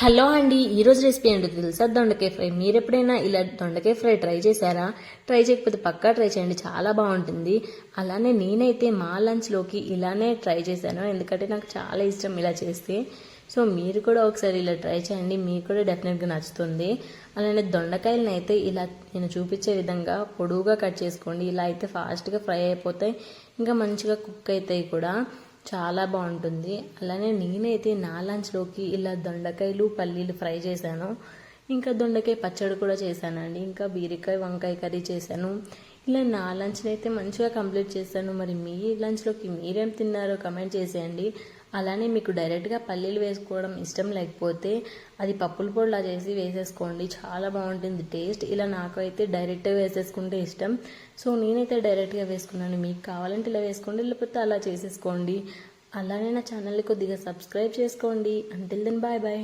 Hello అండి, ఈరోజు recipe ఏంటో తెలుసా? దొండకాయ ఫ్రై. మీరు ఎప్పుడైనా ఇలా దొండకాయ ఫ్రై ట్రై చేశారా? ట్రై చేయకపోతే పక్కా ట్రై చేయండి, చాలా బాగుంటుంది. అలానే నేనైతే మా లంచ్లోకి ఇలానే ట్రై చేశాను, ఎందుకంటే నాకు చాలా ఇష్టం ఇలా చేస్తే. సో మీరు కూడా ఒకసారి ఇలా ట్రై చేయండి, మీకు కూడా డెఫినెట్గా నచ్చుతుంది. అలానే దొండకాయలను అయితే ఇలా నేను చూపించే విధంగా పొడువుగా కట్ చేసుకోండి. ఇలా అయితే ఫాస్ట్గా ఫ్రై అయిపోతాయి, ఇంకా మంచిగా కుక్ అవుతాయి కూడా, చాలా బాగుంటుంది. అలానే నేనైతే నా లంచ్లోకి ఇలా దొండకాయలు పల్లీలు ఫ్రై చేశాను, ఇంకా దొండకాయ పచ్చడి కూడా చేశానండి, ఇంకా బీరకాయ వంకాయ కర్రీ చేశాను. ఇలా నా లంచ్ని అయితే మంచిగా కంప్లీట్ చేశాను. మరి మీ లంచ్లోకి మీరేం తిన్నారో కమెంట్ చేసేయండి. అలానే మీకు డైరెక్ట్గా పల్లీలు వేసుకోవడం ఇష్టం లేకపోతే అది పప్పుల పొడిలా చేసి వేసేసుకోండి, చాలా బాగుంటుంది టేస్ట్. ఇలా నాకు అయితే డైరెక్ట్గా వేసేసుకుంటే ఇష్టం, సో నేనైతే డైరెక్ట్గా వేసుకున్నాను. మీకు కావాలంటే ఇలా వేసుకోండి, లేకపోతే అలా చేసేసుకోండి. అలానే నా ఛానల్ని కొద్దిగా సబ్స్క్రైబ్ చేసుకోండి. Until then bye bye.